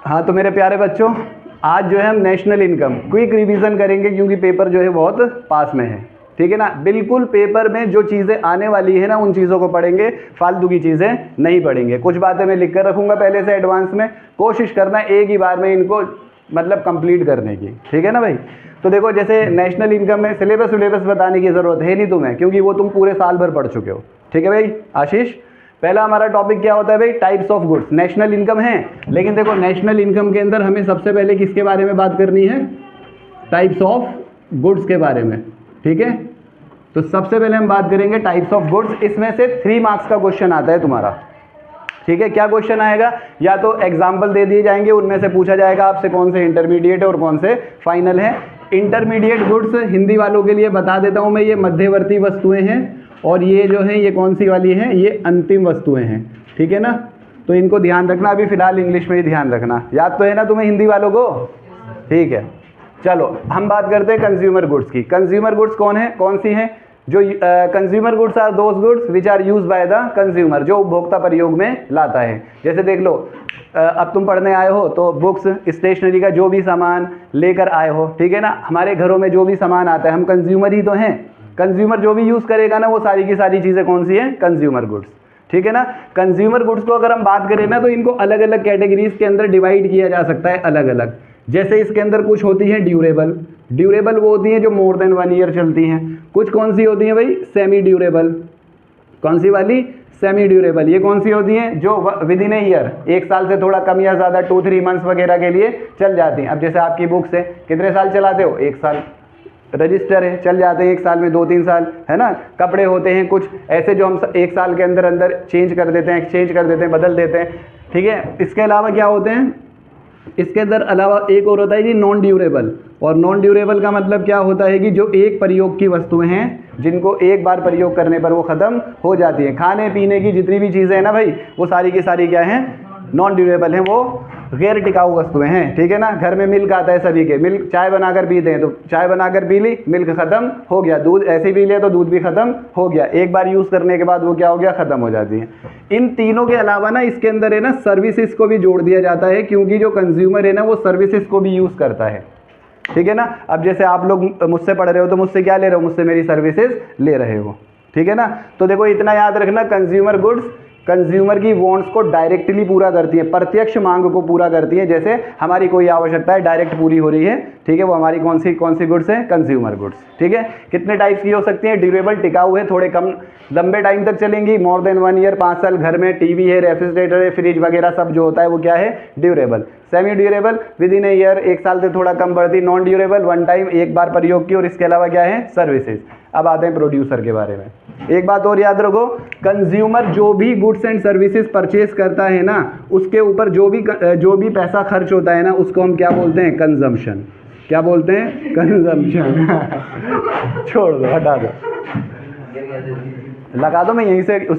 हाँ तो मेरे प्यारे बच्चों, आज जो है हम नेशनल इनकम क्विक रिवीजन करेंगे क्योंकि पेपर जो है बहुत पास में है, ठीक है ना। बिल्कुल पेपर में जो चीज़ें आने वाली है ना उन चीज़ों को पढ़ेंगे, फालतू की चीज़ें नहीं पढ़ेंगे। कुछ बातें मैं लिख कर रखूँगा पहले से एडवांस में, कोशिश करना एक ही बार में इनको मतलब कंप्लीट करने की, ठीक है ना भाई। तो देखो जैसे नेशनल इनकम में सिलेबस बताने की ज़रूरत है नहीं तुम्हें, क्योंकि वो तुम पूरे साल भर पढ़ चुके हो, ठीक है भाई। आशीष, पहला हमारा टॉपिक क्या होता है भाई? Types of goods. National income है, लेकिन देखो नेशनल इनकम के अंदर हमें सबसे पहले किसके बारे में बात करनी है? टाइप्स ऑफ गुड्स के बारे में, ठीक है। तो सबसे पहले हम बात करेंगे टाइप्स ऑफ गुड्स। इसमें से 3 मार्क्स का क्वेश्चन आता है तुम्हारा, ठीक है। क्या क्वेश्चन आएगा? या तो एग्जाम्पल दे दिए जाएंगे, उनमें से पूछा जाएगा आपसे कौन से इंटरमीडिएट है और कौन से फाइनल है। इंटरमीडिएट गुड्स हिंदी वालों के लिए बता देता हूँ मैं, ये मध्यवर्ती वस्तुएं हैं, और ये जो है ये कौन सी वाली हैं? ये अंतिम वस्तुएं हैं, ठीक है ना। तो इनको ध्यान रखना, अभी फिलहाल इंग्लिश में ही ध्यान रखना। याद तो है ना तुम्हें हिंदी वालों को? ठीक है, चलो हम बात करते हैं कंज्यूमर गुड्स की। कंज्यूमर गुड्स कौन सी हैं? जो consumer goods are those goods which are use by the consumer, जो उपभोक्ता प्रयोग में लाता है। जैसे देख लो, अब तुम पढ़ने आए हो तो बुक्स, स्टेशनरी का जो भी सामान लेकर आए हो, ठीक है ना। हमारे घरों में जो भी सामान आता है, हम कंज्यूमर ही तो हैं। कंज्यूमर जो भी यूज़ करेगा ना, वो सारी की सारी चीज़ें कौन सी हैं? कंज्यूमर गुड्स, ठीक है ना। कंज्यूमर गुड्स को अगर हम बात करें ना, तो इनको अलग अलग कैटेगरीज के अंदर डिवाइड किया जा सकता है, अलग अलग। जैसे इसके अंदर कुछ होती हैं ड्यूरेबल वो होती हैं जो मोर देन 1 ईयर चलती हैं। कुछ कौन सी होती हैं भाई? Semi durable. कौन सी वाली? Semi durable. ये कौन सी होती हैं? जो विद इन ए ईयर, 1 साल से थोड़ा कम या ज़्यादा 2-3 मंथ्स वगैरह के लिए चल जाती हैं। अब जैसे आपकी बुक्स है, कितने साल चलाते हो? 1 साल। रजिस्टर है, चल जाते हैं 1 साल में, 2-3 साल, है ना। कपड़े होते हैं कुछ ऐसे जो हम 1 साल के अंदर अंदर चेंज कर देते हैं, एक्सचेंज कर देते हैं, बदल देते हैं, ठीक है। इसके अलावा क्या होते हैं? इसके अंदर अलावा एक और होता है जी नॉन ड्यूरेबल। और नॉन ड्यूरेबल का मतलब क्या होता है कि जो एक प्रयोग की वस्तुएं हैं, जिनको एक बार प्रयोग करने पर वो ख़त्म हो जाती हैं। खाने पीने की जितनी भी चीज़ें हैं ना भाई, वो सारी की सारी क्या हैं? नॉन ड्यूरेबल हैं, वो गैर टिकाऊ वस्तुएं हैं, ठीक है ना। घर में मिल्क आता है सभी के, मिल्क चाय बनाकर पीते हैं, तो चाय बनाकर पी ली, मिल्क खत्म हो गया। दूध ऐसे ही पी लिया तो दूध भी खत्म हो गया। एक बार यूज़ करने के बाद वो क्या हो गया? खत्म हो जाती है। इन तीनों के अलावा ना इसके अंदर है ना सर्विसेज को भी जोड़ दिया जाता है, क्योंकि जो कंज्यूमर है ना वो सर्विसेज को भी यूज़ करता है, ठीक है ना। अब जैसे आप लोग मुझसे पढ़ रहे हो तो मुझसे क्या ले रहे हो? मुझसे मेरी सर्विसेज ले रहे हो, ठीक है ना। तो देखो इतना याद रखना, कंज्यूमर गुड्स कंज्यूमर की वांट्स को डायरेक्टली पूरा करती है, प्रत्यक्ष मांग को पूरा करती है। जैसे हमारी कोई आवश्यकता है डायरेक्ट पूरी हो रही है, ठीक है, वो हमारी कौन सी गुड्स है? कंज्यूमर गुड्स, ठीक है। कितने टाइप्स की हो सकती है? ड्यूरेबल, टिकाऊ है, थोड़े कम लंबे टाइम तक चलेंगी, मोर देन 1 ईयर, 5 साल। घर में टीवी है, रेफ्रिजरेटर है, फ्रिज वगैरह सब जो होता है वो क्या है? Durable. Semi durable, with in a year, 1 साल से थोड़ा कम बढ़ती। नॉन ड्यूरेबल, 1 टाइम, एक बार प्रयोग की। और इसके अलावा क्या है? सर्विसेज। अब आते हैं प्रोड्यूसर के बारे में। एक बात और याद रखो, कंज्यूमर जो भी गुड्स एंड सर्विसेज परचेज करता है ना, उसके ऊपर जो भी पैसा खर्च होता है ना, उसको हम क्या बोलते हैं? कंजम्पशन। क्या बोलते हैं? कंजम्पशन। छोड़ दो, हटा दो, लगा दो, मैं यहीं से उसे